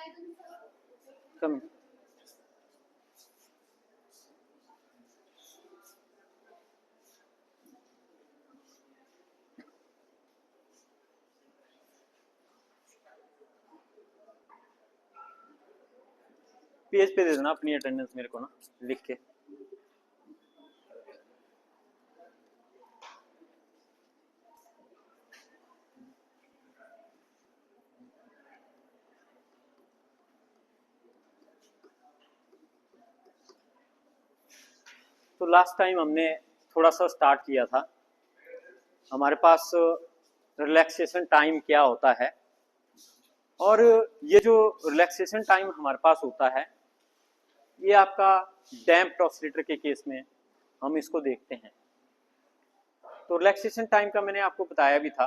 कम page पे दे देना अपनी अटेंडेंस मेरे को ना लिख के। तो लास्ट टाइम हमने थोड़ा सा स्टार्ट किया था, हमारे पास रिलैक्सेशन टाइम क्या होता है, और ये जो रिलैक्सेशन टाइम हमारे पास होता है ये आपका डैम्प्ड ऑसिलेटर के केस में हम इसको देखते हैं। तो रिलैक्सेशन टाइम का मैंने आपको बताया भी था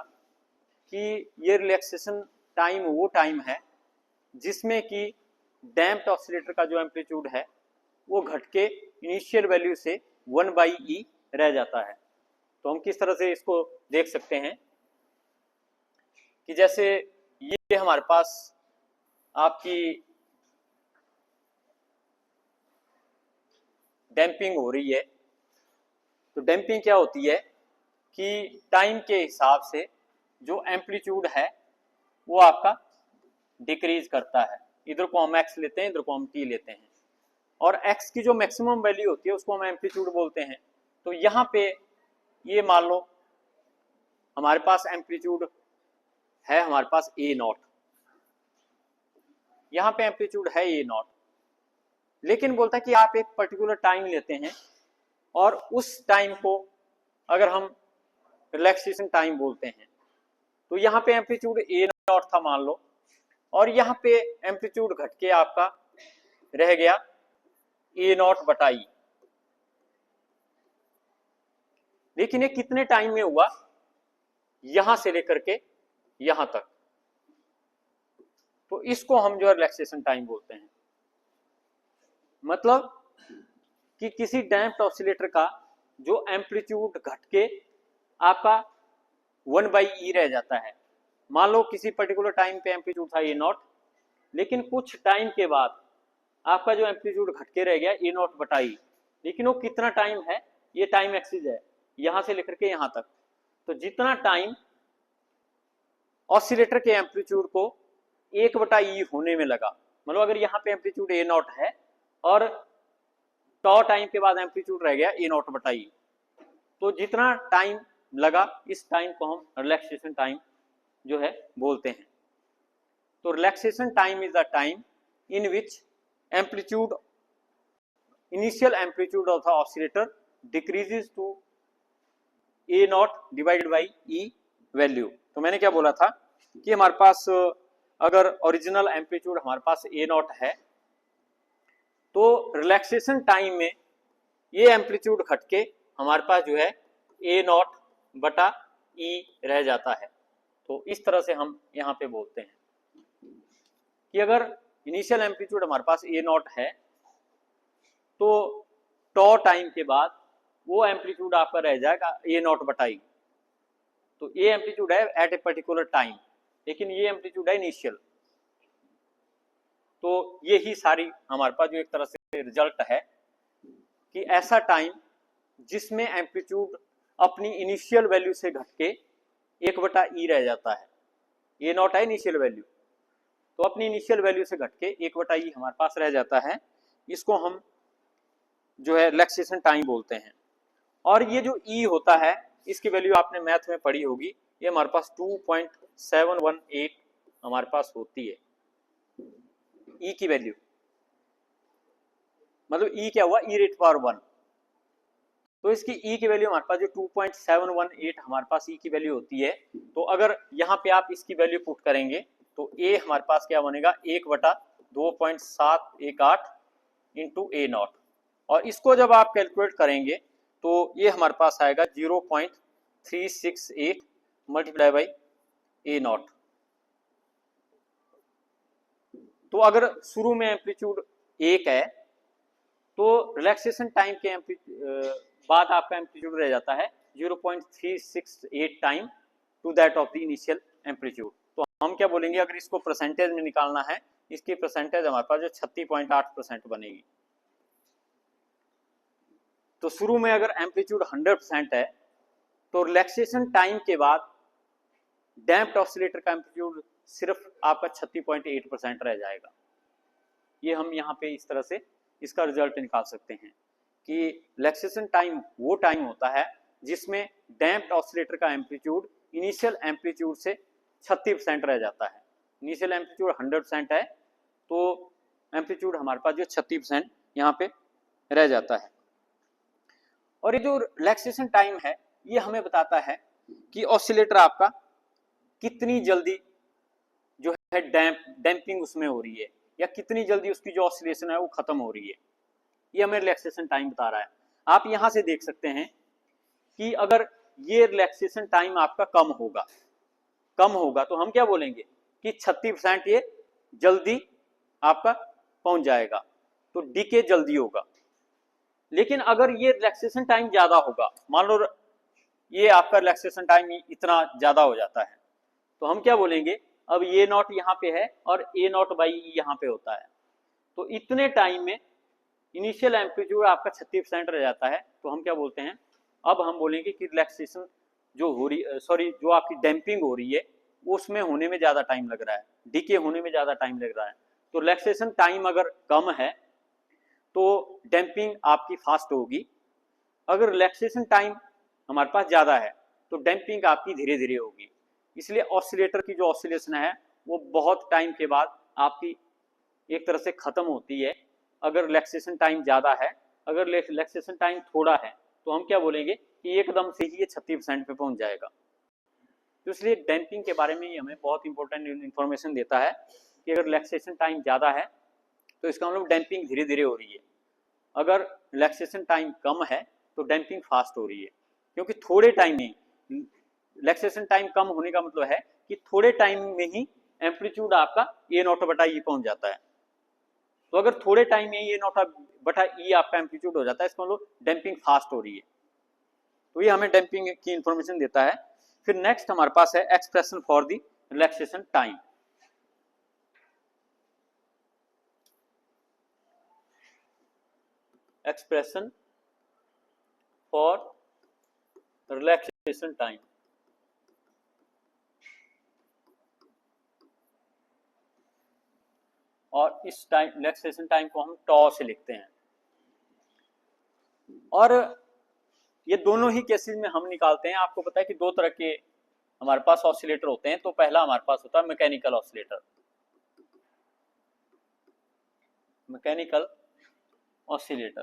कि ये रिलैक्सेशन टाइम वो टाइम है जिसमें कि डैम्प्ड ऑसिलेटर का जो एम्पलीट्यूड है वो घट के इनिशियल वैल्यू से 1/e रह जाता है। तो हम किस तरह से इसको देख सकते हैं कि जैसे ये हमारे पास आपकी डैम्पिंग हो रही है। तो डैम्पिंग क्या होती है कि टाइम के हिसाब से जो एम्पलीट्यूड है वो आपका डिक्रीज करता है। इधर को हम x लेते हैं, इधर को हम t लेते हैं, और x की जो मैक्सिमम वैल्यू होती है उसको हम एम्पलीट्यूड बोलते हैं। तो यहाँ पे ये मान लो हमारे पास एम्पलीट्यूड है, हमारे पास a0, यहाँ पे एम्पलीट्यूड है a0, लेकिन बोलता है कि आप एक पर्टिकुलर टाइम लेते हैं और उस टाइम को अगर हम रिलैक्सेशन टाइम बोलते हैं। तो यहाँ पे एम्पलीट्यूड a0 था मान लो, और यहाँ पे एम्पलीट्यूड घट के आपका रह गया a0/e। लेकिन ये कितने टाइम में हुआ, यहां से लेकर के यहां तक, तो इसको हम जो है रिलैक्सेशन टाइम बोलते हैं। मतलब कि किसी डैम्प्ड ऑसिलेटर का जो एम्पलीट्यूड घट के आपका 1/e रह जाता है। मान लो किसी पर्टिकुलर टाइम पे एम्पलीट्यूड था a0, लेकिन कुछ टाइम के बाद आपका जो एम्पलीट्यूड घट के रह गया a0/e, लेकिन वो कितना टाइम है, ये टाइम एक्सिस है यहां से लेकर के यहां तक। तो जितना टाइम ऑसिलेटर के एम्पलीट्यूड को 1/e होने में लगा, मतलब अगर यहाँ पे एम्पलीट्यूड a0 है और टॉ टाइम के बाद एम्पलीट्यूड रह गया a0/e, तो जितना टाइम लगा इस टाइम को हम रिलैक्सेशन टाइम जो है बोलते हैं। तो relaxation time is the time in which amplitude initial amplitude of the oscillator decreases to a0/e value. तो मैंने क्या बोला था कि हमारे पास अगर ओरिजिनल एम्पलीट्यूड हमारे पास a0 है, तो रिलैक्सेशन टाइम में ये एम्पलीट्यूड घट के हमारे पास जो है a0/e रह जाता है। तो इस तरह से हम यहाँ पे बोलते हैं कि अगर इनिशियल एम्पलीट्यूड हमारे पास a0 है, तो टॉ टाइम के बाद वो एम्पलीट्यूड आपका रह जाएगा a0/e। तो ये एम्पलीट्यूड है एट ए पर्टिकुलर टाइम, लेकिन ये एम्पलीट्यूड है इनिशियल। तो ये ही सारी हमारे पास जो एक तरह से रिजल्ट है कि ऐसा टाइम जिसमें एम्पलीट्यूड अपनी इनिशियल वैल्यू से घट के 1/e रह जाता है। a0 है इनिशियल वैल्यू, तो अपनी इनिशियल वैल्यू से घट के 1/e हमारे पास रह जाता है। इसको हम जो है रिलैक्सेशन टाइम बोलते हैं। और ये जो e होता है इसकी वैल्यू आपने मैथ में पढ़ी होगी, ये हमारे पास 2.718 हमारे पास होती है e की वैल्यू। मतलब e क्या हुआ, e⁻⁴ तो इसकी e की वैल्यू हमारे पास जो 2.718 हमारे पास e की वैल्यू होती है। तो अगर यहाँ पे आप इसकी वैल्यू पुट करेंगे तो a हमारे पास क्या बनेगा, 1/2.718 इंटू a0, और इसको जब आप कैलकुलेट करेंगे तो ये हमारे पास आएगा 0.368 मल्टीप्लाई बाई a0। तो अगर शुरू में एम्पलीट्यूड 1 है तो रिलैक्सेशन टाइम के बाद आपका एम्पलीट्यूड रह जाता है 0.368 time to that of the initial amplitude. तो हम क्या बोलेंगे, अगर इसको परसेंटेज में निकालना है इसकी परसेंटेज हमारे पास जो 36.8% बनेगी। तो शुरू में अगर एम्पलीट्यूड 100% है तो रिलैक्सेशन टाइम के बाद डैम्प्ड ऑसिलेटर का एम्पलीट्यूड सिर्फ आपका 36.8% रह जाएगा। ये हम यहाँ पे इस तरह से इसका रिजल्ट निकाल सकते हैं कि रिलैक्सेशन टाइम वो टाइम होता है जिसमें डैम्प्ड ऑसिलेटर का एम्पलीट्यूड इनिशियल एम्पलीट्यूड से 36% रह जाता है। इनिशियल एम्पलीट्यूड 100% है तो एम्पलीट्यूड हमारे पास जो 36% यहाँ पे रह जाता है। और ये जो रिलैक्सेशन टाइम है ये हमें बताता है कि ऑसिलेटर आपका कितनी जल्दी जो है डैम्पिंग उसमें हो रही है या कितनी जल्दी उसकी जो ऑसिलेशन है वो खत्म हो रही है। ये हमें रिलैक्सेशन टाइम बता रहा है। आप यहां से देख सकते हैं कि अगर ये रिलैक्सेशन टाइम आपका कम होगा तो हम क्या बोलेंगे कि 36% ये जल्दी आपका पहुंच जाएगा, तो डीके जल्दी होगा। लेकिन अगर ये रिलैक्सेशन टाइम ज्यादा होगा, मान लो ये आपका रिलैक्सेशन टाइम इतना ज्यादा हो जाता है, तो हम क्या बोलेंगे, अब ये नॉट यहाँ पे है और ए नॉट बाई ई यहाँ पे होता है, तो इतने टाइम में इनिशियल एम्पलीट्यूड आपका 36% रह जाता है, तो हम क्या बोलते हैं, अब हम बोलेंगे कि रिलैक्सेशन जो हो रही जो आपकी डैम्पिंग हो रही है उसमें होने में ज्यादा टाइम लग रहा है, डीके होने में ज्यादा टाइम लग रहा है। तो रिलैक्सेशन टाइम अगर कम है तो डैम्पिंग आपकी फास्ट होगी, अगर रिलैक्सेशन टाइम हमारे पास ज्यादा है तो डैम्पिंग आपकी धीरे धीरे होगी। इसलिए ऑसिलेटर की जो ऑसिलेशन है वो बहुत टाइम के बाद आपकी एक तरह से खत्म होती है अगर रिलैक्सेशन टाइम ज्यादा है। अगर रिलैक्सेशन टाइम थोड़ा है तो हम क्या बोलेंगे कि एकदम से ही ये 36% पे पहुंच जाएगा। तो इसलिए डैम्पिंग के बारे में ये हमें बहुत इंपॉर्टेंट इन्फॉर्मेशन देता है कि अगर रिलैक्सेशन टाइम ज्यादा है तो इसका मतलब डैम्पिंग धीरे धीरे हो रही है, अगर रिलैक्सेशन टाइम कम है तो डैम्पिंग फास्ट हो रही है। क्योंकि थोड़े टाइम में, रिलैक्सेशन टाइम कम होने का मतलब है कि थोड़े टाइम में ही एम्पलीट्यूड आपका ए नॉट बटा ई पहुंच जाता है। तो अगर थोड़े टाइम में ए नॉट बटा ई आपका एम्पलीट्यूड हो जाता है, इसका मतलब डैम्पिंग फास्ट हो रही है। तो ये हमें डैम्पिंग की इंफॉर्मेशन देता है। फिर नेक्स्ट हमारे पास है expression for the relaxation time. Expression for relaxation time, और इस टाइम रिलैक्सेशन टाइम को हम टॉ से लिखते हैं। और ये दोनों ही केसेस में हम निकालते हैं। आपको पता है कि दो तरह के हमारे पास ऑसिलेटर होते हैं। तो पहला हमारे पास होता है मैकेनिकल ऑसिलेटर। मैकेनिकल ऑसिलेटर,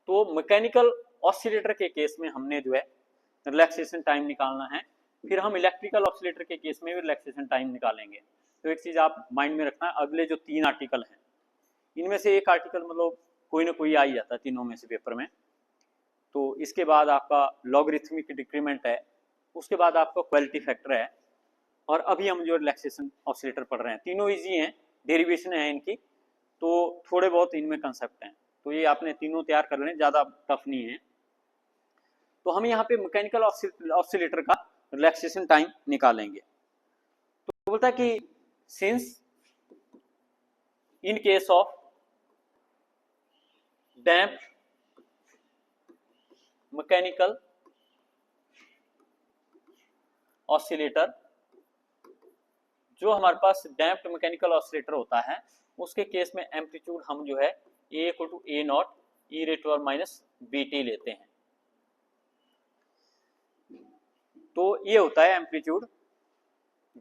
तो मैकेनिकल ऑसिलेटर के केस में हमने जो है रिलैक्सेशन टाइम निकालना है। फिर हम इलेक्ट्रिकल ऑसिलेटर के केस में भी रिलैक्सेशन टाइम निकालेंगे। तो एक चीज आप माइंड में रखना, अगले जो 3 आर्टिकल हैं इनमें से एक आर्टिकल मतलब कोई ना कोई आ ही जाता है तीनों में से पेपर में। तो इसके बाद आपका लॉगरिथमिक डिक्रीमेंट है, उसके बाद आपका क्वालिटी फैक्टर है, और अभी हम जो रिलैक्सेशन ऑसिलेटर पढ़ रहे हैं तीनों इजी हैं, डेरिवेशन है इनकी, तो थोड़े बहुत इनमें कंसेप्ट हैं। तो ये आपने तीनों तैयार कर लें, ज़्यादा टफ नहीं है। तो हम यहाँ पे मैकेनिकल ऑसिलेटर का रिलैक्सेशन टाइम निकालेंगे। तो बोलता है कि since in case of damp mechanical oscillator, जो हमारे पास डैम्प्ड मैकेनिकल ऑसिलेटर होता है उसके केस में एम्पलीट्यूड हम जो है A equal to A not e raised to minus B T लेते हैं। तो ये होता है एम्पलीट्यूड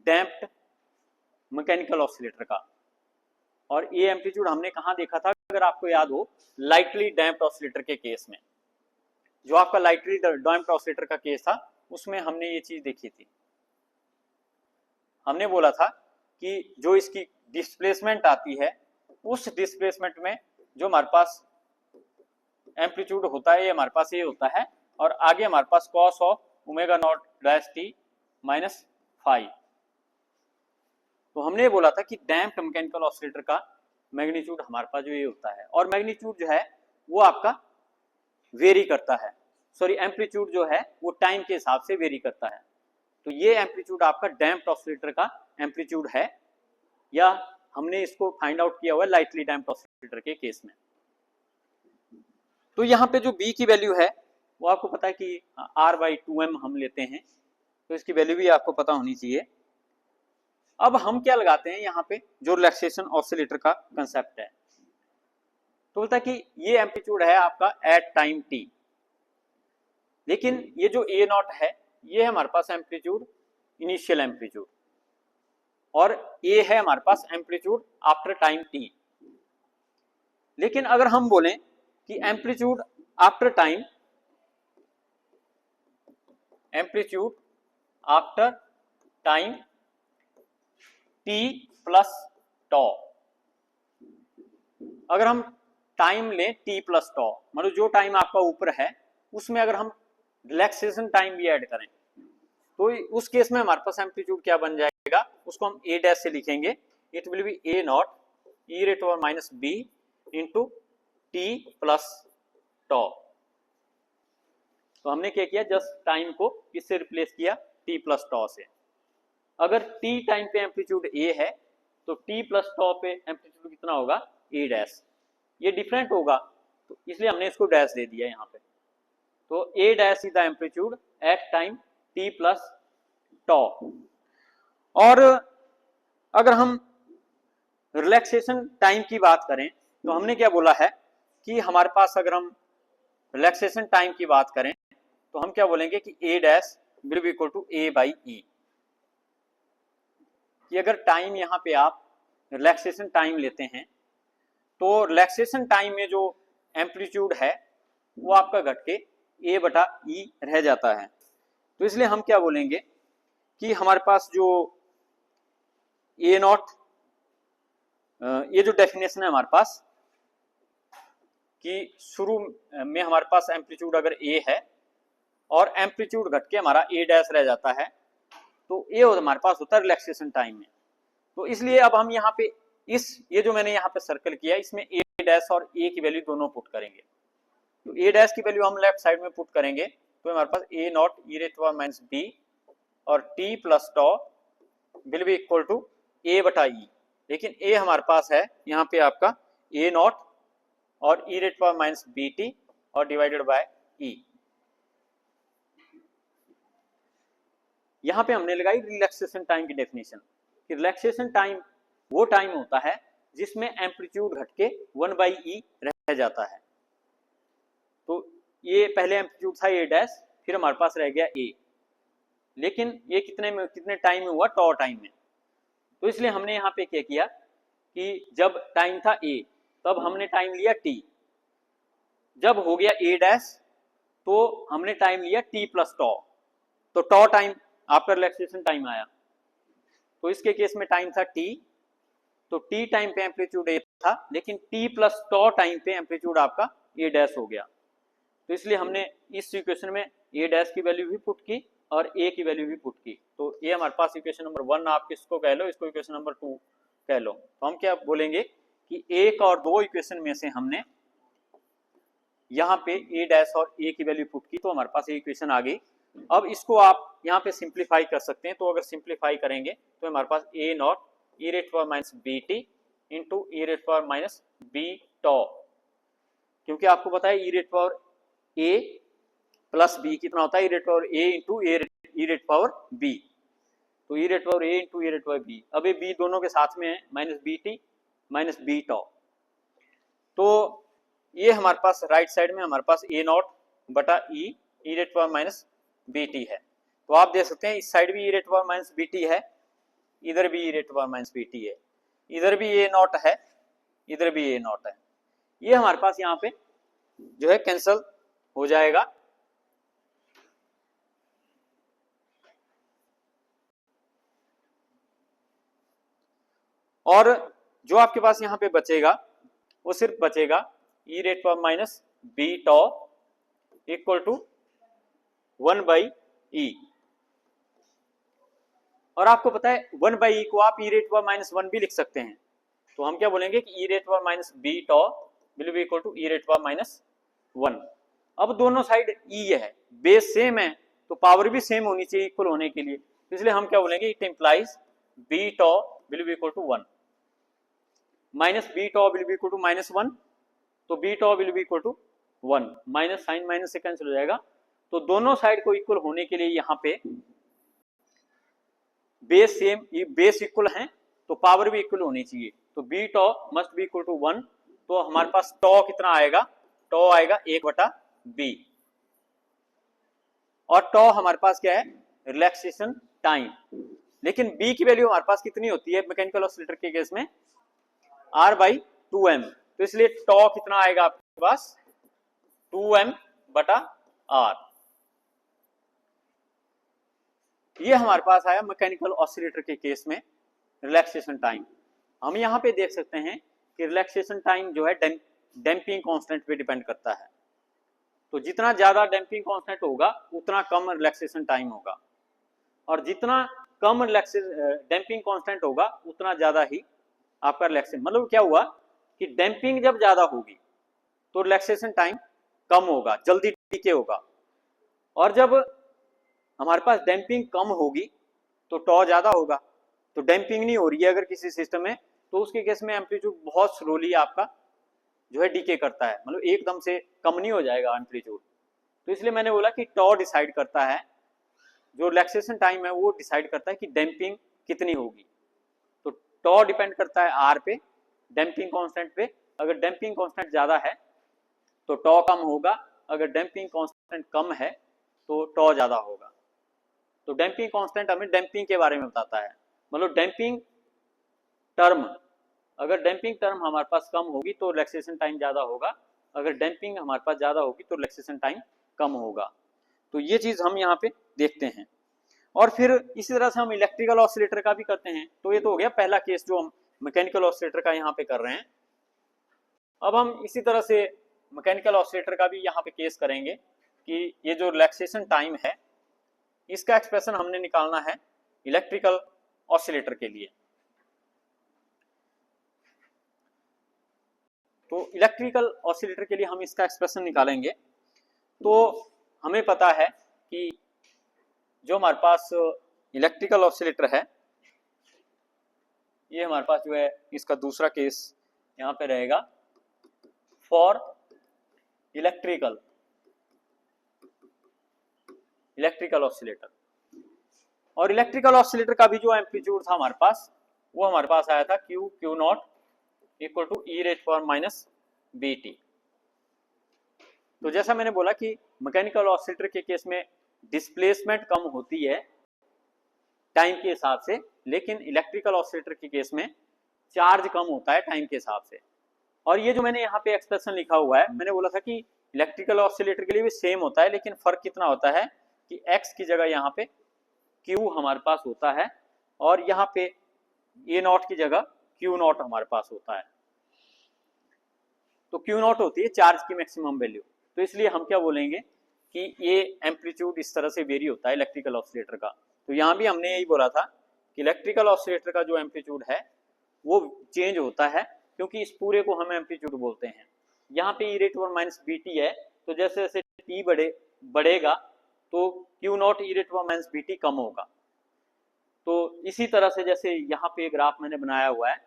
डैम्प्ड मैकेनिकल ऑसिलेटर का। और ये एम्पलीट्यूड हमने कहाँ देखा था, अगर आपको याद हो, लाइटली डैम्प्ड ऑसिलेटर के केस में। जो आपका लाइटली डैम्प्ड ऑसिलेटर का केस था उसमें हमने ये चीज देखी थी। हमने बोला था कि जो इसकी डिस्प्लेसमेंट आती है उस डिस्प्लेसमेंट में जो हमारे पास एम्पलीट्यूड होता है ये हमारे पास ये होता है, और आगे हमारे पास cos of omega naught dash T minus five. तो हमने बोला था कि डैम्प्ड मैकेनिकल ऑसिलेटर का मैग्नीट्यूड हमारे पास जो ये होता है, और मैग्नीट्यूड जो है वो आपका वेरी करता है, सॉरी एम्पलीट्यूड जो है वो टाइम के हिसाब से वेरी करता है। तो ये एम्पलीट्यूड आपका डैम्प्ड ऑसिलेटर का एम्पलीट्यूड है, या हमने इसको फाइंड आउट किया हुआ है लाइटली डैम्प्ड ऑसिलेटर के केस में। तो यहाँ पे जो B की वैल्यू है वो आपको पता है कि R/2m हम लेते हैं, तो इसकी वैल्यू भी आपको पता होनी चाहिए। अब हम क्या लगाते हैं यहाँ पे, जो रिलैक्सेशन ऑसिलेटर का कंसेप्ट है, तो बोलता है कि ये एम्पलीट्यूड है आपका एट टाइम t, लेकिन ये जो A0 है ये है हमारे पास एम्पलीट्यूड, इनिशियल एम्पलीट्यूड, और A है हमारे पास एम्पलीट्यूड आफ्टर टाइम t। लेकिन अगर हम बोलें कि amplitude after time, amplitude after time t plus tau, अगर हम टाइम लें t प्लस टॉ, मतलब जो टाइम आपका ऊपर है उसमें अगर हम रिलैक्सेशन टाइम भी ऐड करें, तो उस केस में हमारे पास एम्पलीट्यूड क्या बन जाएगा, उसको हम a डैश से लिखेंगे, it will be A0 e raised power minus b into t plus tau. तो हमने क्या किया, जस्ट टाइम को किससे रिप्लेस किया, t प्लस टॉ से। अगर t टाइम पे एम्पलीट्यूड a है तो t प्लस टॉ पे एम्पलीट्यूड कितना होगा, a डैश। ये डिफरेंट होगा तो इसलिए हमने इसको डैश दे दिया यहाँ पे। तो a dash is the amplitude at time t plus tau. और अगर हम रिलैक्सेशन टाइम की बात करें तो हमने क्या बोला है कि हमारे पास अगर हम रिलैक्सेशन टाइम की बात करें तो हम क्या बोलेंगे कि a dash will be equal to a by e, कि अगर टाइम यहाँ पे आप रिलैक्सेशन टाइम लेते हैं तो रिलैक्सेशन टाइम में जो एम्पलीट्यूड है वो आपका घट के a बटा ई रह जाता है। तो इसलिए हम क्या बोलेंगे कि हमारे पास जो A0, ये जो डेफिनेशन है हमारे पास कि शुरू में हमारे पास एम्पलीट्यूड अगर a है और एम्पलीट्यूड घट के हमारा a डैश रह जाता है, तो ये हमारे पास होता है रिलैक्सेशन टाइम में। तो इसलिए अब हम यहाँ पे ये जो मैंने यहाँ पे सर्कल किया इसमें a डैश और a की वैल्यू दोनों पुट करेंगे। तो a डैश की वैल्यू हम लेफ्ट साइड में पुट करेंगे तो हमारे पास A0 e raised power minus b और t plus tau will be equal to a बटा ई, लेकिन a हमारे पास है यहाँ पे आपका A0 और e raised power minus bt और डिवाइडेड बाय e। यहाँ पे हमने लगाई रिलैक्सेशन टाइम की डेफिनेशन कि रिलैक्सेशन टाइम वो टाइम होता है जिसमें एम्पलीट्यूड घट के 1/e रह जाता है। तो ये पहले एम्पलीट्यूड था a डैश, फिर हमारे पास रह गया a, लेकिन ये कितने टाइम में हुआ, टॉ टाइम में। तो इसलिए हमने यहाँ पे क्या किया कि जब टाइम था a तब हमने टाइम लिया t, जब हो गया a डैश तो हमने टाइम लिया t प्लस टॉ, तो टॉ टाइम आपका रिलैक्सेशन टाइम आया। तो इसके केस में टाइम था t, तो t टाइम पे एम्पलीट्यूड a था, लेकिन t प्लस टॉ टाइम पे एम्पलीट्यूड आपका a डैश हो गया। तो इसलिए हमने इस इक्वेशन में a डैश की वैल्यू भी पुट की और a की वैल्यू भी पुट की। तो ये हमारे पास इक्वेशन नंबर 1 आप किसको कह लो, इसको इक्वेशन नंबर 2 कह लो। तो हम क्या बोलेंगे कि एक और दो इक्वेशन में से हमने यहाँ पे a डैश और a की वैल्यू पुट की, तो हमारे पास ये इक्वेशन आ गई। अब इसको आप यहाँ पे सिंप्लीफाई कर सकते हैं, तो अगर सिंप्लीफाई करेंगे तो हमारे पास A0 e raised power minus bt into e raised power minus b टॉ, क्योंकि आपको पता है e raised power a plus b कितना होता है, e raised power a into e raised power b। तो e raised power a into e raised power b, अब ये b दोनों के साथ में है माइनस bt माइनस b टॉ। तो ये हमारे पास राइट साइड में हमारे पास A0 बटा e raised power minus bt है। तो आप देख सकते हैं इस साइड भी e raised power minus bt है, इधर भी e raised power minus bt है, इधर भी A0 है, इधर भी A0 है। ये हमारे पास यहाँ पे जो है कैंसल हो जाएगा। और जो आपके पास यहाँ पे बचेगा वो सिर्फ बचेगा e raised power minus b tau equal to 1/e। और आपको पता है 1/e को आप e रेट पावर माइनस 1 भी लिख सकते हैं। तो हम क्या बोलेंगे कि e raised power minus b tau will be equal to e raised power minus 1। अब दोनों साइड e है, बेस सेम है तो पावर भी सेम होनी चाहिए इक्वल होने के लिए, इसलिए हम क्या बोलेंगे, it implies b tau will be equal to 1। Minus B tau will be equal to -1, तो B tau will be equal to 1, minus sign minus से कैंसिल हो जाएगा। तो दोनों साइड को इक्वल होने के लिए यहाँ पे बेस सेम, ये बेस इक्वल है तो पावर भी इक्वल होनी चाहिए, तो B tau must be equal to 1। तो हमारे पास टॉ कितना आएगा, टॉ आएगा 1/b, और टॉ हमारे पास क्या है, रिलैक्सेशन टाइम। लेकिन b की वैल्यू हमारे पास कितनी होती है मैकेनिकल ऑसिलेटर के केस में, r/2m, तो इसलिए टॉ कितना आएगा आपके पास 2m/r। ये हमारे पास आया मैकेनिकल ऑसिलेटर के केस में रिलैक्सेशन टाइम। हम यहाँ पे देख सकते हैं कि रिलैक्सेशन टाइम जो है डैम्पिंग कांस्टेंट पे डिपेंड करता है, तो जितना ज्यादा डैम्पिंग कांस्टेंट होगा उतना कम रिलैक्सेशन टाइम होगा, और जितना कम डैम्पिंग कांस्टेंट होगा उतना ज्यादा ही आपका रिलैक्सेशन। मतलब क्या हुआ कि डैम्पिंग जब ज्यादा होगी तो रिलैक्सेशन टाइम कम होगा, जल्दी डीके होगा, और जब हमारे पास डैम्पिंग कम होगी तो टॉ ज्यादा होगा। तो डैम्पिंग नहीं हो रही है अगर किसी सिस्टम में, तो उसके केस में एम्पलीट्यूड बहुत स्लोली आपका जो है डीके करता है, मतलब एकदम से कम नहीं हो जाएगा एम्पलीट्यूड। तो इसलिए मैंने बोला कि टॉ डिसाइड करता है, जो रिलैक्सेशन टाइम है वो डिसाइड करता है कि डैम्पिंग कितनी होगी। तो टॉ डिपेंड करता है आर पे, डैम्पिंग कांस्टेंट पे। अगर डैम्पिंग कांस्टेंट ज्यादा है तो टॉ कम होगा, अगर डैम्पिंग कांस्टेंट कम है तो टॉ ज्यादा होगा। तो डैम्पिंग कांस्टेंट हमें डैम्पिंग के बारे में बताता है, मतलब डैम्पिंग टर्म, अगर डैम्पिंग टर्म हमारे पास कम होगी तो रिलैक्सेशन टाइम ज्यादा होगा, अगर डैम्पिंग हमारे पास ज्यादा होगी तो रिलैक्सेशन टाइम कम होगा। तो ये चीज हम यहाँ पे देखते हैं। और फिर इसी तरह से हम इलेक्ट्रिकल ऑसिलेटर का भी करते हैं। तो ये तो हो गया पहला केस जो हम मैकेनिकल ऑसिलेटर का यहाँ पे कर रहे हैं। अब हम इसी तरह से मैकेनिकल ऑसिलेटर का भी यहाँ पे केस करेंगे कि ये जो रिलैक्सेशन टाइम है इसका एक्सप्रेशन हमने निकालना है इलेक्ट्रिकल ऑसिलेटर के लिए। तो इलेक्ट्रिकल ऑसिलेटर के लिए हम इसका एक्सप्रेशन निकालेंगे। तो हमें पता है कि जो हमारे पास इलेक्ट्रिकल ऑसिलेटर है, ये हमारे पास जो है इसका दूसरा केस यहाँ पे रहेगा फॉर इलेक्ट्रिकल ऑसिलेटर। और इलेक्ट्रिकल ऑसिलेटर का भी जो एम्पलीट्यूड था हमारे पास, वो हमारे पास आया था Q0 इक्वल टू e⁻⁻bt। तो जैसा मैंने बोला कि मैकेनिकल ऑसिलेटर के केस में डिस्प्लेसमेंट कम होती है टाइम के हिसाब से, लेकिन इलेक्ट्रिकल ऑसिलेटर के केस में चार्ज कम होता है टाइम के हिसाब से। और ये जो मैंने यहाँ पे एक्सप्रेशन लिखा हुआ है, मैंने बोला था कि इलेक्ट्रिकल ऑसिलेटर के लिए भी सेम होता है, लेकिन फर्क कितना होता है कि x की जगह यहाँ पे Q हमारे पास होता है, और यहाँ पे A0 की जगह Q0 हमारे पास होता है। तो Q0 होती है चार्ज की मैक्सिमम वैल्यू। तो इसलिए हम क्या बोलेंगे कि ये एम्पलीट्यूड इस तरह से वेरी होता है इलेक्ट्रिकल ऑसिलेटर का। तो यहाँ भी हमने यही बोला था कि इलेक्ट्रिकल ऑसिलेटर का जो एम्पलीट्यूड है वो चेंज होता है, क्योंकि इस पूरे को हम एम्पलीट्यूड बोलते हैं। यहाँ पे e⁻⁻bt है, तो जैसे जैसे t बढ़ेगा तो Q0 e⁻⁻bt कम होगा। तो इसी तरह से जैसे यहाँ पे ग्राफ मैंने बनाया हुआ है,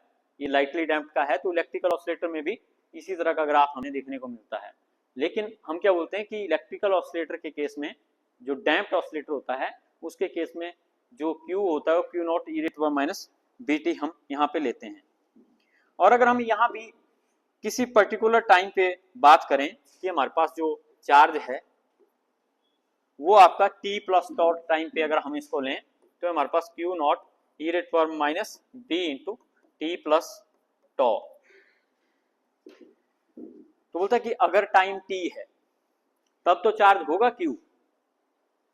ये लाइटली डैम्प्ड का है, तो इलेक्ट्रिकल ऑसिलेटर में भी इसी तरह का ग्राफ हमें देखने को मिलता है। लेकिन हम क्या बोलते हैं कि इलेक्ट्रिकल ऑसिलेटर के केस में जो डैम्प्ड ऑसिलेटर होता है उसके केस में जो Q होता है वो Q0 e⁻⁻bt हम यहाँ पे लेते हैं। और अगर हम यहाँ भी किसी पर्टिकुलर टाइम पे बात करें कि हमारे पास जो चार्ज है वो आपका t प्लस टॉ टाइम पे अगर हम इसको लें तो हमारे पास Q0 e⁻⁻b into t plus tau. तो बोलता है कि अगर टाइम t है तब तो चार्ज होगा Q,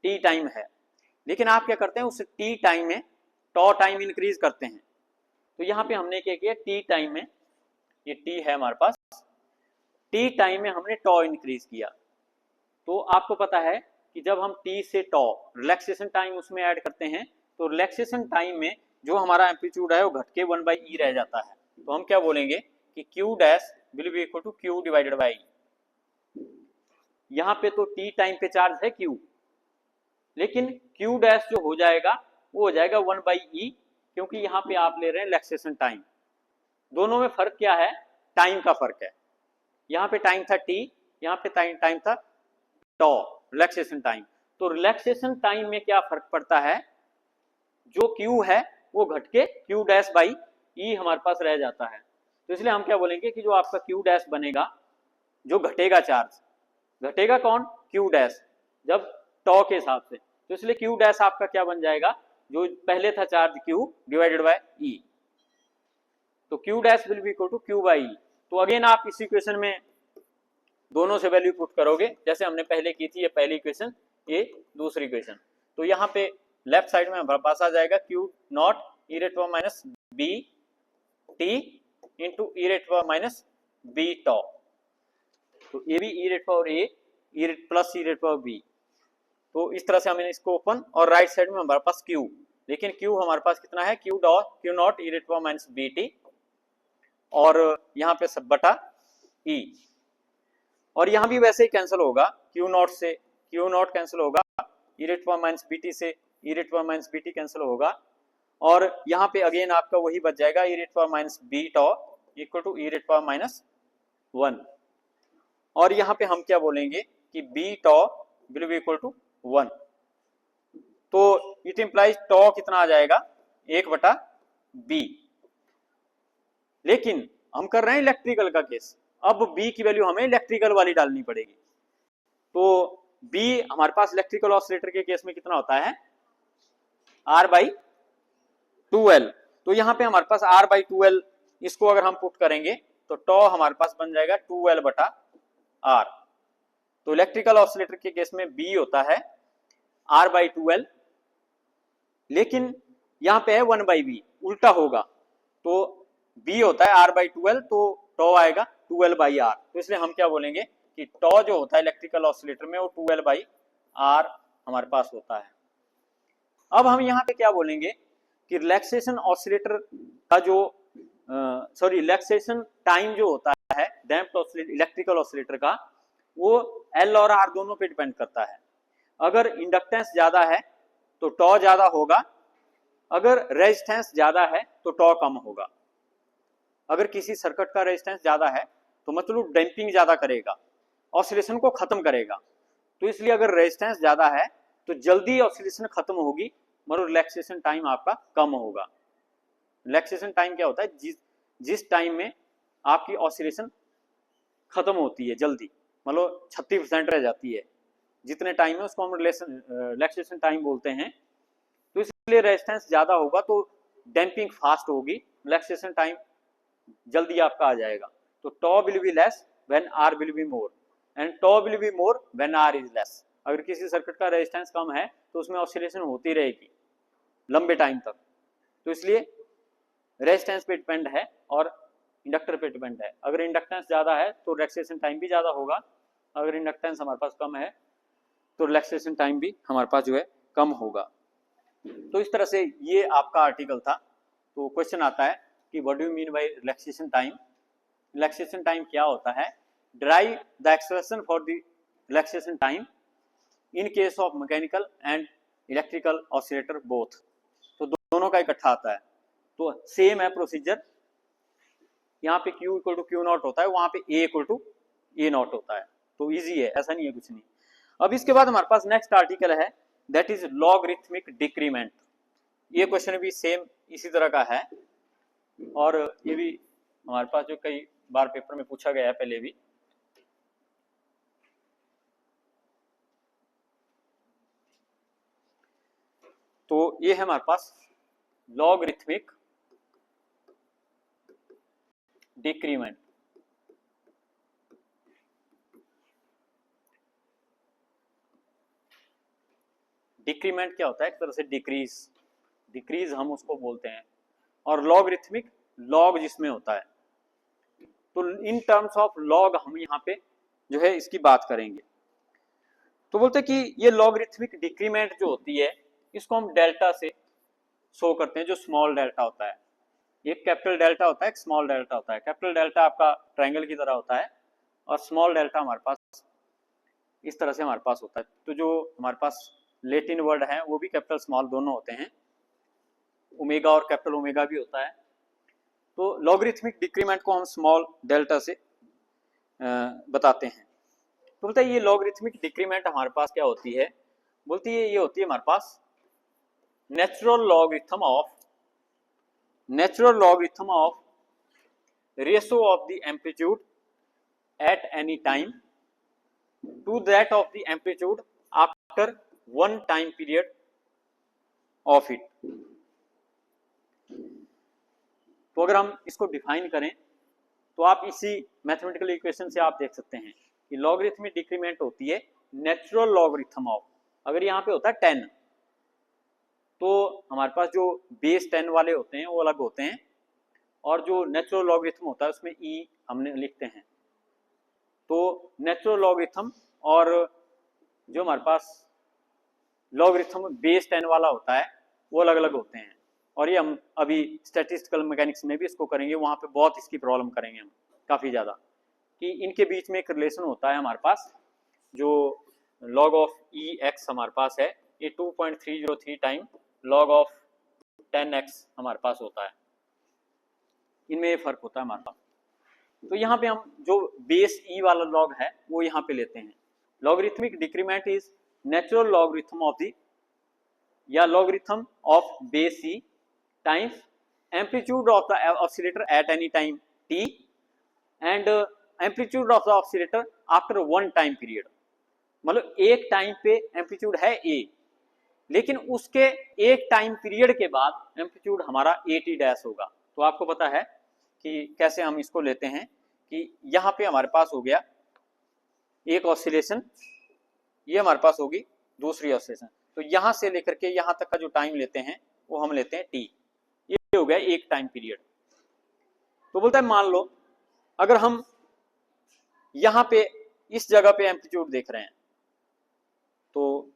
t टाइम है, लेकिन आप क्या करते हैं उस t टाइम में टॉ टाइम इंक्रीज करते हैं। तो यहाँ पे हमने क्या किया, t टाइम में, ये t है हमारे पास, t टाइम में हमने टॉ इंक्रीज किया। तो आपको पता है कि जब हम t से टॉ रिलैक्सेशन टाइम उसमें ऐड करते हैं तो रिलैक्सेशन टाइम में जो हमारा एम्पलीट्यूड है वो घट के 1/e रह जाता है। तो हम क्या बोलेंगे कि Q dash will be equal to Q divided by E। यहाँ पे तो t टाइम पे चार्ज है Q, लेकिन Q डैश जो हो जाएगा वो हो जाएगा 1/e, क्योंकि यहाँ पे आप ले रहे हैं रिलैक्सेशन टाइम। दोनों में फर्क क्या है? टाइम का फर्क है। यहाँ पे टाइम था टी, यहाँ पे टाइम था टॉ, रिलैक्सेशन टाइम। तो रिलैक्सेशन टाइम में क्या फर्क पड़ता है? जो क्यू है वो घट के क्यू डैश बाई ई हमारे पास रह जाता है। तो इसलिए हम क्या बोलेंगे कि जो आपका क्यू डैश बनेगा, जो घटेगा चार्ज, घटेगा कौन? क्यू डैश, जब टॉ के हिसाब से। तो इसलिए क्यू डैश आपका क्या बन जाएगा? जो पहले था charge Q divided by e, तो Q dash will be equal to Q by e. तो अगेन आप इस इक्वेशन में दोनों से वैल्यू पुट करोगे, जैसे हमने पहले की थी, ये पहली इक्वेशन, ये दूसरी इक्वेशन। तो यहाँ पे लेफ्ट साइड में हमारे पास आ जाएगा Q not e rate power minus B T into e rate power minus B tau. तो ए भी e rate power A, e raised plus e rate power B. तो इस तरह से हमें इसको ओपन, और राइट साइड में हमारे पास क्यू, लेकिन क्यू हमारे पास कितना है? Q not e rate power minus B T, और यहाँ पे सब बटा ई, और यहाँ भी वैसे ही कैंसिल होगा, क्यू नॉट से क्यू नॉट कैंसिल होगा, e rate power minus B t से e rate power minus B t cancel होगा, और यहाँ पे अगेन आपका वही बच जाएगा, e rate power minus B tau equal to e rate power minus 1। और यहाँ पे हम क्या बोलेंगे कि b tau will be equal to 1। तो इट इंप्लाइज टॉ कितना आ जाएगा? 1/b। लेकिन हम कर रहे हैं इलेक्ट्रिकल का केस, अब b की वैल्यू हमें इलेक्ट्रिकल वाली डालनी पड़ेगी। तो b हमारे पास इलेक्ट्रिकल ऑसिलेटर के केस में कितना होता है? R/2L। तो यहाँ पे हमारे पास R/2L, इसको अगर हम पुट करेंगे तो टॉ हमारे पास बन जाएगा 2L/R। तो इलेक्ट्रिकल ऑसिलेटर के केस में b होता है R/2L, लेकिन यहाँ पे है 1/b, उल्टा होगा। तो b होता है R/2L, तो टॉ आएगा 2L/R। तो इसलिए हम क्या बोलेंगे कि टॉ जो होता है इलेक्ट्रिकल ऑसिलेटर में वो 2L/R हमारे पास होता है। अब हम यहाँ पे क्या बोलेंगे कि रिलैक्सेशन ऑसिलेटर का जो रिलैक्सेशन टाइम जो होता है डैम्प्ड इलेक्ट्रिकल ऑसिलेटर का, वो L और R दोनों पे डिपेंड करता है। अगर इंडक्टेंस ज्यादा है तो टॉ ज्यादा होगा, अगर रेजिस्टेंस ज्यादा है तो टॉ कम होगा। अगर किसी सर्किट का रेजिस्टेंस ज्यादा है तो मतलब डैम्पिंग ज्यादा करेगा, ऑसिलेशन को खत्म करेगा। तो इसलिए अगर रेजिस्टेंस ज्यादा है तो जल्दी ऑसिलेशन खत्म होगी, मतलब रिलैक्सेशन टाइम आपका कम होगा। रिलैक्सेशन टाइम क्या होता है? जिस टाइम में आपकी ऑसिलेशन खत्म होती है जल्दी, मतलब 36% रह जाती है, जितने टाइम है उसको हम रिलैक्सेशन टाइम बोलते हैं। तो इसलिए रेजिस्टेंस ज्यादा होगा तो डैम्पिंग फास्ट होगी, रिलैक्सेशन टाइम जल्दी आपका आ जाएगा। तो tau will be less when R will be more, and tau will be more when R is less. अगर किसी सर्किट का रेजिस्टेंस कम है तो उसमें ऑसिलेशन होती रहेगी लंबे टाइम तक। तो इसलिए रेजिस्टेंस पे डिपेंड है और इंडक्टर पे डिपेंड है। अगर इंडक्टेंस ज्यादा है तो रिलैक्सेशन टाइम भी ज्यादा होगा, अगर इंडक्टेंस हमारे पास कम है तो रिलैक्सेशन टाइम भी हमारे पास जो है कम होगा। तो इस तरह से ये आपका आर्टिकल था। तो क्वेश्चन आता है कि what do you mean by relaxation time? Relaxation time क्या होता है? Derive the expression for the relaxation time in case of mechanical and electrical oscillator both. तो दोनों का इकट्ठा आता है। तो सेम है प्रोसीजर, यहाँ पे Q equal to Q naught होता है, वहां पे A equal to A naught होता है। तो इजी है, ऐसा नहीं है कुछ नहीं। अब इसके बाद हमारे पास नेक्स्ट आर्टिकल है, दैट इज लॉगरिथमिक डिक्रीमेंट। ये क्वेश्चन भी सेम इसी तरह का है, और ये भी हमारे पास जो कई बार पेपर में पूछा गया है पहले भी। तो ये है हमारे पास लॉगरिथमिक डिक्रीमेंट। डिक्रीमेंट क्या होता है? एक तरह से डिक्रीज हम उसको बोलते हैं, और लॉगरिथमिक लॉग जिसमें होता है। तो इन टर्म्स ऑफ लॉग हम यहाँ पे जो है इसकी बात करेंगे। तो बोलते हैं कि ये लॉगरिथमिक डिक्रीमेंट जो होती है इसको हम डेल्टा से शो करते हैं, जो स्मॉल डेल्टा होता है। एक कैपिटल डेल्टा होता है, एक स्मॉल डेल्टा होता है। कैपिटल डेल्टा आपका ट्रायंगल की तरह होता है, और स्मॉल डेल्टा हमारे पास इस तरह से हमारे पास होता है। तो जो हमारे पास लैटिन वर्ड है वो भी कैपिटल स्मॉल दोनों होते हैं, ओमेगा और कैपिटल ओमेगा भी होता है। तो लॉगरिथमिक डिक्रीमेंट को हम स्मॉल डेल्टा से बताते हैं। तो बोलते हैं ये लॉगरिथमिक डिक्रीमेंट हमारे पास क्या होती है, बोलती है ये होती है हमारे पास natural logarithm of ratio of the amplitude at any time to that of the amplitude after one time period of it. तो अगर हम इसको डिफाइन करें तो आप इसी मैथमेटिकल इक्वेशन से आप देख सकते हैं कि लॉगरिथमिक डिक्रीमेंट होती है नेचुरल लॉगरिथम ऑफ, अगर यहाँ पे होता है 10 तो हमारे पास जो बेस 10 वाले होते हैं वो अलग होते हैं, और जो नेचुरल लॉगरिथम होता है उसमें ई हमने लिखते हैं। तो नेचुरल लॉगरिथम और जो हमारे पास लॉगरिथम बेस 10 वाला होता है वो अलग अलग होते हैं, और ये हम अभी स्टैटिस्टिकल मैकेनिक्स में भी इसको करेंगे, वहाँ पे बहुत इसकी प्रॉब्लम करेंगे हम काफ़ी ज़्यादा, कि इनके बीच में एक रिलेशन होता है हमारे पास, जो लॉग ऑफ ई एक्स हमारे पास है ये 2.303 टाइम लॉग ऑफ 10x हमारे पास होता है, इनमें ये फर्क होता है हमारे पास। तो यहाँ पे हम जो बेस ई वाला लॉग है वो यहाँ पे लेते हैं। Logarithmic decrement is natural logarithm of the या logarithm of base e times amplitude of the oscillator at any time t and amplitude of the oscillator after one time period. मतलब एक टाइम पे एम्पलीट्यूड है a, लेकिन उसके एक time period के बाद एम्पलीट्यूड हमारा at डैश होगा। तो आपको पता है कि कैसे हम इसको लेते हैं कि यहाँ पे हमारे पास हो गया एक ऑसिलेशन, ये हमारे पास होगी दूसरी ऑसिलेशन, तो यहाँ से लेकर के यहाँ तक का जो टाइम लेते हैं वो हम लेते हैं t, ये हो गया एक टाइम पीरियड। तो बोलता है मान लो अगर हम यहाँ पे इस जगह पे एम्पलीट्यूड देख रहे हैं तो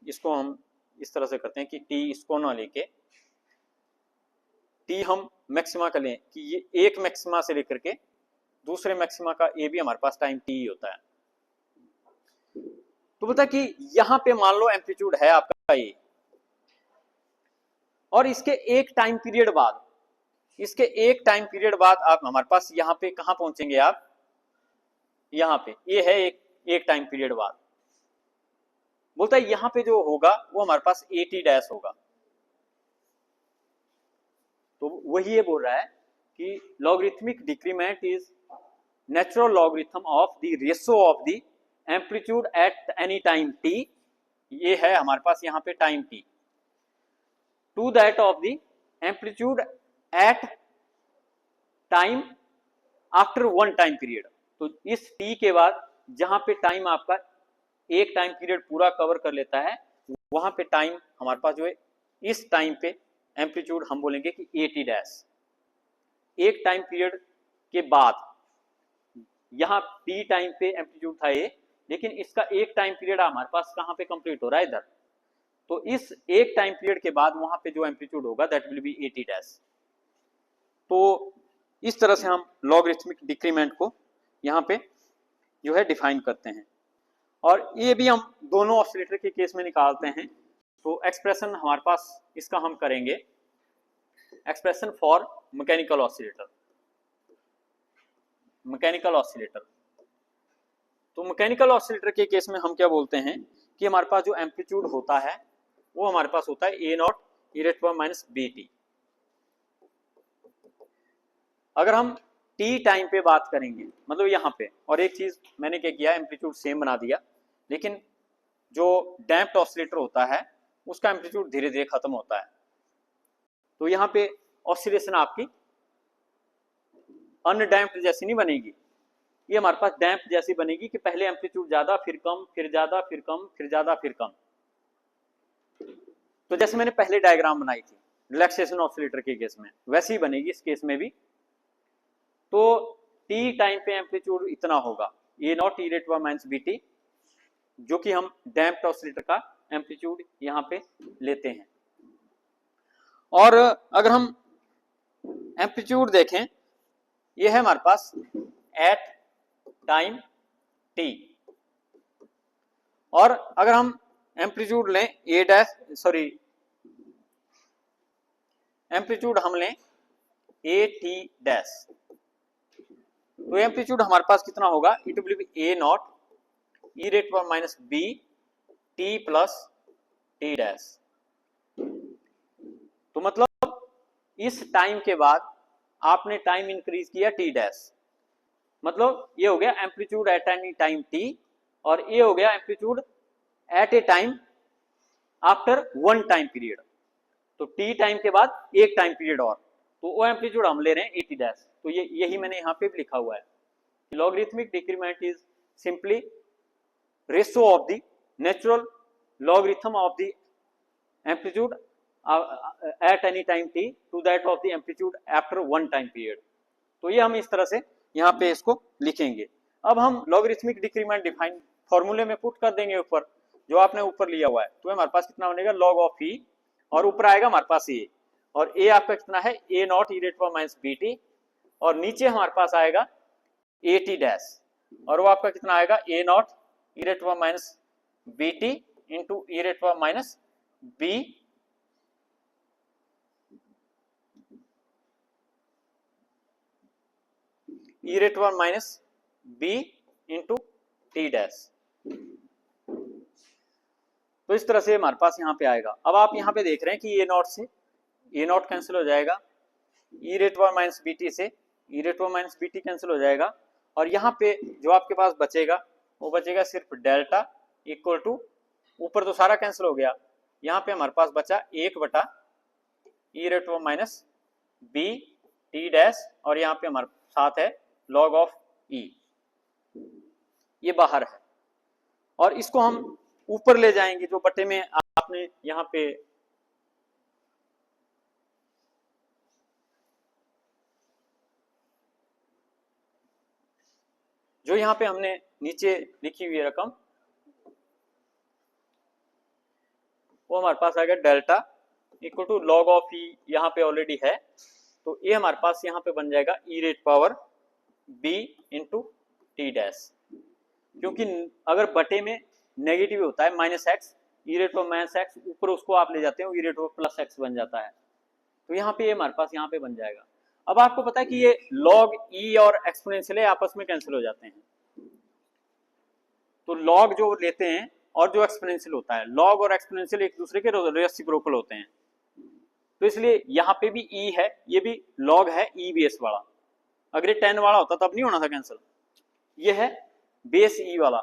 इसको हम इस तरह से करते हैं कि t इसको ना लेके t हम मैक्सिमा का लें कि ये एक मैक्सिमा से लेकर के दूसरे मैक्सिमा का a भी हमारे पास टाइम t ही होता है। तो बोलता है कि यहाँ पे मान लो एम्पलीट्यूड है आपका a, और इसके एक टाइम पीरियड बाद आप हमारे पास यहाँ पे कहाँ पहुंचेंगे, आप यहाँ पे ये है एक टाइम पीरियड बाद। बोलता है यहाँ पे जो होगा वो हमारे पास at डैश होगा। तो वही ये बोल रहा है कि logarithmic decrement is natural logarithm of the ratio of the amplitude at any time t, ये है हमारे पास यहाँ पे time t, to that of the amplitude at time after one time period. तो इस t के बाद जहां पे टाइम आपका एक टाइम पीरियड पूरा कवर कर लेता है वहां पे टाइम हमारे पास जो है इस टाइम पे एम्पलीट्यूड हम बोलेंगे कि at डैश। एक टाइम पीरियड के बाद यहाँ t टाइम पे एम्पलीट्यूड था a, लेकिन इसका एक टाइम पीरियड हमारे पास कहाँ पे कंप्लीट हो रहा है, इधर। तो इस एक टाइम पीरियड के बाद वहां पे जो एम्पलीट्यूड होगा that will be at dash. तो इस तरह से हम लॉगरिथमिक डिक्रीमेंट को यहाँ पे जो है डिफाइन करते हैं, और ये भी हम दोनों ऑसिलेटर के केस में निकालते हैं। तो एक्सप्रेशन हमारे पास इसका हम करेंगे एक्सप्रेशन फॉर मैकेनिकल ऑसिलेटर। तो मैकेनिकल ऑसिलेटर के केस में हम क्या बोलते हैं कि हमारे पास जो एम्पलीट्यूड होता है वो हमारे पास होता है a नॉट e⁻ bt। अगर हम t टाइम पे बात करेंगे मतलब यहाँ पे, और एक चीज मैंने क्या किया, एम्पलीट्यूड सेम बना दिया, लेकिन जो डैम्प्ड ऑसिलेटर होता है उसका एम्पलीट्यूड धीरे धीरे खत्म होता है। तो यहाँ पे ऑसिलेशन आपकी अनडैम्प्ड जैसी नहीं बनेगी, ये हमारे पास डैम्प जैसी बनेगी कि पहले एम्पलीट्यूड ज्यादा फिर कम फिर ज्यादा फिर कम फिर ज्यादा फिर कम। तो जैसे मैंने पहले डायग्राम बनाई थी रिलैक्सेशन ऑसिलेटर के केस में, वैसे ही बनेगी इस केस में भी। तो t टाइम पे एम्पलीट्यूड इतना होगा a नॉट e⁻bt, जो कि हम डैम्प्ड ऑसिलेटर का एम्पलीट्यूड यहाँ पे लेते हैं। और अगर हम एम्पलीट्यूड देखें ये है हमारे पास एट टाइम t, और अगर हम एम्पलीट्यूड लें एम्पलीट्यूड हम लें ए टी डैश। तो एम्पलीट्यूड हमारे पास कितना होगा, it will be A not e rate power minus B T plus T dash. तो मतलब इस टाइम के बाद आपने टाइम इंक्रीज किया टी डैश, मतलब ये हो गया amplitude at any time T, और ये हो गया amplitude at a time after one time period. तो टी टाइम के बाद एक टाइम पीरियड और, तो वो एम्पलीट्यूड हम ले रहे हैं 80 डैश। तो ये यही मैंने यहाँ पे भी लिखा हुआ है, logarithmic decrement is simply ratio of the natural logarithm of the amplitude at any time T to that of the amplitude after one time period. तो ये हम इस तरह से यहाँ पे इसको लिखेंगे। अब हम लॉगरिथमिक डिक्रीमेंट डिफाइन फॉर्मूले में पुट कर देंगे ऊपर, जो आपने ऊपर लिया हुआ है। तो हमारे पास कितना बनेगा, लॉग ऑफ ई, और ऊपर आएगा हमारे पास ए, और ए आपका कितना है A not e rate power minus B T, और नीचे हमारे पास आएगा ए टी डैश, और वो आपका कितना आएगा A not e rate power minus B T into e rate power minus b e rate power minus b into t dash. तो इस तरह से हमारे पास यहाँ पे आएगा। अब आप यहाँ पे देख रहे हैं कि ए नॉट से ए नॉट कैंसिल हो जाएगा, e rate power minus B t से e rate power minus B t cancel हो जाएगा, और यहाँ पे जो आपके पास बचेगा वो बचेगा सिर्फ डेल्टा इक्वल टू, ऊपर तो सारा कैंसिल हो गया, यहाँ पे हमारे पास बचा 1 e rate power minus B T dash, और यहाँ पे हमारे साथ है लॉग ऑफ ई, ये बाहर है। और इसको हम ऊपर ले जाएंगे, जो बटे में आपने यहाँ पे जो यहाँ पे हमने नीचे लिखी हुई रकम, वो हमारे पास आएगा delta equal to log of e, यहाँ पे ऑलरेडी है, तो ये हमारे पास यहाँ पे बन जाएगा e rate power b into t dash. क्योंकि अगर बटे में नेगेटिव होता है minus x, e rate power minus x, ऊपर उसको आप ले जाते हो e rate power plus x बन जाता है, तो यहाँ पे ये हमारे पास यहाँ पे बन जाएगा। अब आपको पता है कि ये लॉग ई और एक्सपोनेंशियल आपस में कैंसिल हो जाते हैं, तो लॉग जो लेते हैं और जो एक्सपोनेंशियल होता है, लॉग और एक्सपोनेंशियल एक दूसरे के रेसिप्रोकल होते हैं, तो इसलिए यहाँ पे भी ई है, ये भी लॉग है ई बेस वाला। अगर ये 10 वाला होता तब नहीं होना था कैंसिल, ये है बेस ई वाला,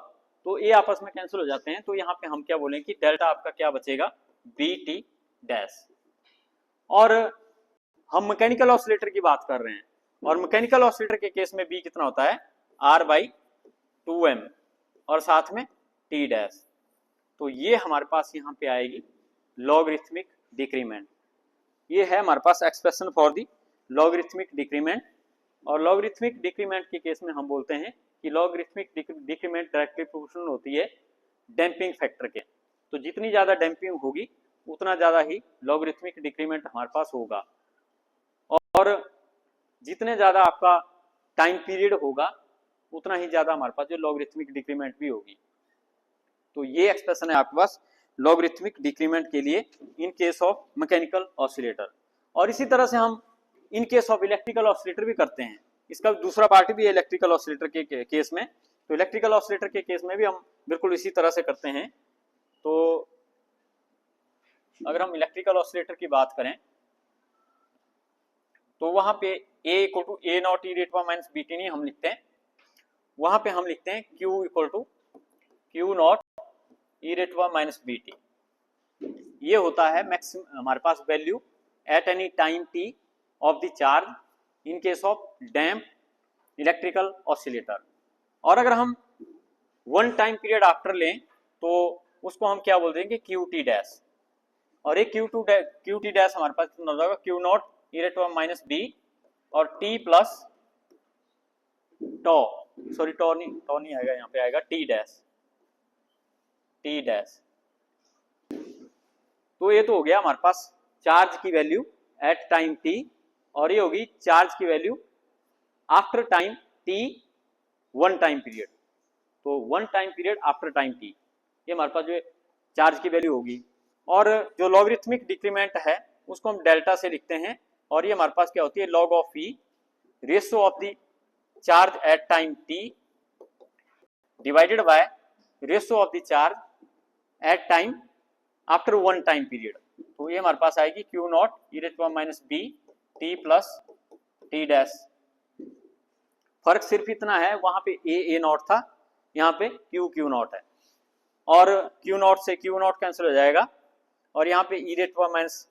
तो ये आपस में कैंसिल हो जाते हैं। तो यहाँ पे हम क्या बोलेंगे कि डेल्टा आपका क्या बचेगा, बी टी डैश। और हम मैकेनिकल ऑसिलेटर की बात कर रहे हैं, और मैकेनिकल ऑसिलेटर के केस में बी कितना होता है, आर बाई 2m, और साथ में टी डैश। तो ये हमारे पास यहाँ पे आएगी लॉगरिथमिक डिक्रीमेंट। ये है हमारे पास expression for the logarithmic decrement. और लॉगरिथमिक डिक्रीमेंट के केस में हम बोलते हैं कि लॉगरिथमिक डिक्रीमेंट डायरेक्टली प्रोपोर्शनल होती है डैम्पिंग फैक्टर के। तो जितनी ज्यादा डैम्पिंग होगी उतना ज्यादा ही लॉगरिथमिक डिक्रीमेंट हमारे पास होगा, और जितने ज्यादा आपका टाइम पीरियड होगा उतना ही ज्यादा हमारे पास जो लॉगरिथमिक डिक्रीमेंट भी होगी। तो ये एक्सप्रेशन है आपके पास लॉगरिथमिक डिक्रीमेंट के लिए इन केस ऑफ मैकेनिकल ऑसिलेटर। और इसी तरह से हम इन केस ऑफ इलेक्ट्रिकल ऑसिलेटर भी करते हैं। इसका दूसरा पार्ट भी है इलेक्ट्रिकल ऑसिलेटर के केस में। तो इलेक्ट्रिकल ऑसिलेटर के केस में भी हम बिल्कुल इसी तरह से करते हैं। तो अगर हम इलेक्ट्रिकल ऑसिलेटर की बात करें तो वहां पे A equal to A not e rate power minus B t नहीं हम लिखते हैं, वहां पे हम लिखते हैं Q equal to Q not e rate power minus B t. ये होता है मैक्सिमम हमारे पास value at any time t of the charge in case of damp electrical oscillator. और अगर हम वन टाइम पीरियड आफ्टर लें तो उसको हम क्या बोल देंगे, क्यू टी डैश। और एक क्यू टी डैश हमारे पास कितना हो जाएगा, Q not e rate power minus B और T plus tau, sorry tau नहीं आएगा, यहाँ पे आएगा टी डैश। तो ये तो हो गया हमारे पास चार्ज की वैल्यू एट टाइम टी, और ये होगी चार्ज की value after time t one time period. तो one time period after time t, ये हमारे पास जो चार्ज की वैल्यू होगी। और जो लॉगरिथमिक डिक्रीमेंट है उसको हम डेल्टा से लिखते हैं, और ये हमारे पास क्या होती है, log of e ratio of the charge at time t divided by ratio of the charge at time after one time period. तो ये हमारे पास आएगी q not e raise to power minus B T plus T dash. फर्क सिर्फ इतना है, वहां पे ए नॉट था, यहाँ पे क्यू नॉट है, और क्यू नॉट से क्यू नॉट कैंसिल हो जाएगा, और यहाँ पे e raise to power minus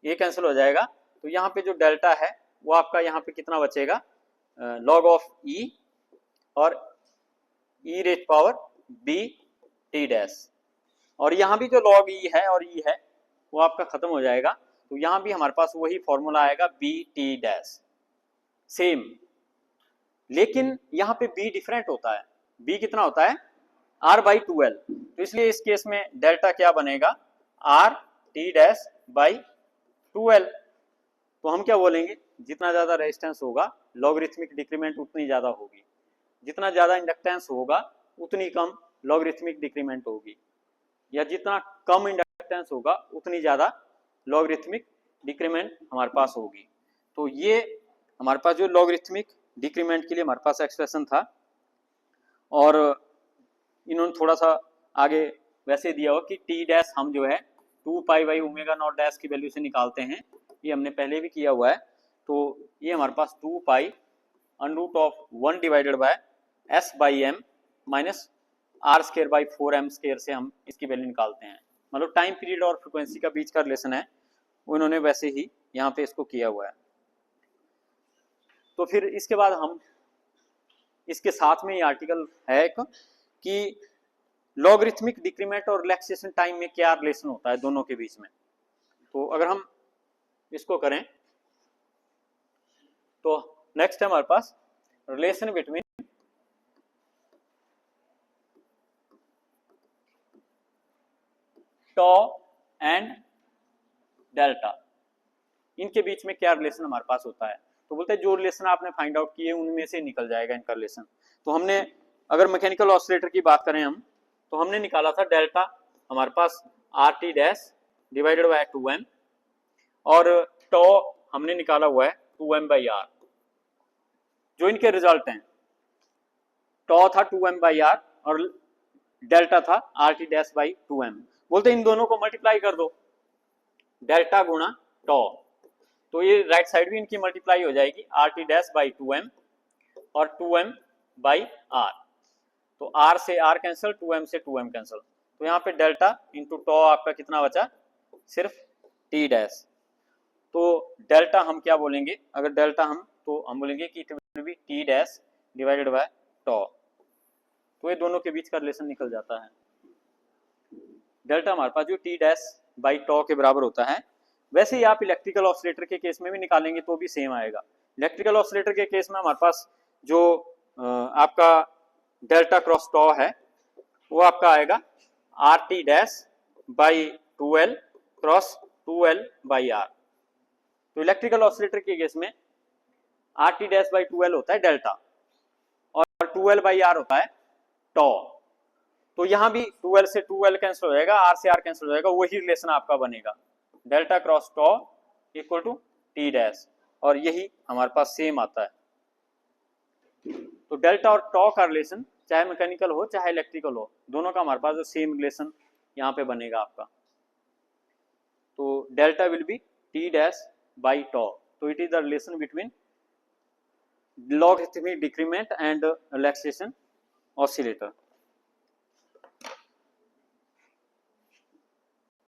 a cancel हो जाएगा। तो यहाँ पे जो डेल्टा है वो आपका यहाँ पे कितना बचेगा, लॉग ऑफ ई और e raise power b T dash, और यहाँ भी जो लॉग ई है और ई है वो आपका खत्म हो जाएगा। तो यहाँ भी हमारे पास वही फॉर्मूला आएगा बी टी डैश सेम, लेकिन यहाँ पे बी डिफरेंट होता है। बी कितना होता है, आर बाई 12, तो इसलिए इस केस में डेल्टा क्या बनेगा, आर टी डैश बाई 12। तो हम क्या बोलेंगे, जितना ज्यादा रेजिस्टेंस होगा लॉगरिथमिक डिक्रीमेंट उतनी ज्यादा होगी, जितना ज्यादा इंडक्टेंस होगा उतनी कम लॉगरिथमिक डिक्रीमेंट होगी, या जितना कम इंडक्टेंस होगा उतनी ज्यादा लॉगरिथमिक डिक्रीमेंट हमारे पास होगी। तो ये हमारे पास जो लॉगरिथमिक डिक्रीमेंट के लिए हमारे पास एक्सप्रेशन था, और इन्होंने थोड़ा सा आगे वैसे दिया हो कि टी डैश हम जो है 2 pi by omega naught dash की वैल्यू से निकालते हैं, ये हमने पहले भी किया हुआ है। तो ये हमारे पास 2 pi under root of 1 divided by s by m minus r square by 4m square से हम इसकी वैल्यू निकालते हैं। मतलब टाइम पीरियड और फ्रिक्वेंसी का बीच का रिलेशन है, उन्होंने वैसे ही यहाँ पे इसको किया हुआ है। तो फिर इसके बाद हम इसके साथ में ये आर्टिकल है एक कि लॉगरिथमिक डिक्रीमेंट और रिलैक्सेशन टाइम में क्या रिलेशन होता है दोनों के बीच में। तो अगर हम इसको करें तो नेक्स्ट है हमारे पास relation between tau and delta, इनके बीच में क्या रिलेशन हमारे पास होता है। तो बोलते हैं जो रिलेशन आपने फाइंड आउट किए उनमें से निकल जाएगा इनका रिलेशन। तो हमने अगर मैकेनिकल ऑसिलेटर की बात करें हम, तो हमने निकाला था डेल्टा हमारे पास R T dash divided by 2m, और टॉ हमने निकाला हुआ है 2m बाई आर। जो इनके रिजल्ट हैं, टॉ था 2m बाई आर और डेल्टा था R T dash by 2m। बोलते इन दोनों को मल्टीप्लाई कर दो, डेल्टा गुणा टॉ, तो ये राइट साइड भी इनकी मल्टीप्लाई हो जाएगी, R T dash by 2m और 2m बाई आर। तो r से r कैंसिल, 2m से 2m कैंसिल, तो यहाँ पे डेल्टा इंटू टॉ आपका कितना बचा, सिर्फ t डैश। तो डेल्टा हम क्या बोलेंगे, अगर डेल्टा तो हम बोलेंगे कि it will be t dash divided by tau. तो ये दोनों के बीच का रिलेशन निकल जाता है। डेल्टा हमारे पास जो t डैश बाई टॉ के बराबर होता है, वैसे ही आप इलेक्ट्रिकल ऑसिलेटर के केस में भी निकालेंगे तो भी सेम आएगा। इलेक्ट्रिकल ऑसिलेटर के केस में हमारे पास जो आपका डेल्टा क्रॉस टॉ है वो आपका आएगा r T dash by 2l cross 2l by r. तो इलेक्ट्रिकल ऑसिलेटर के केस में r T dash by 2l होता है डेल्टा, और 2l बाई आर होता है टॉ। तो यहाँ भी 2l से 2l कैंसिल हो जाएगा, r से r कैंसिल हो जाएगा, वही रिलेशन आपका बनेगा, delta cross tau equal to t dash, और यही हमारे पास सेम आता है। तो डेल्टा और टॉ का रिलेशन चाहे मैकेनिकल हो चाहे इलेक्ट्रिकल हो, दोनों का हमारे पास जो सेम रिलेशन यहाँ पे बनेगा आपका। तो delta will be T dash by tau, तो it is the relation between logarithmic decrement and relaxation oscillator.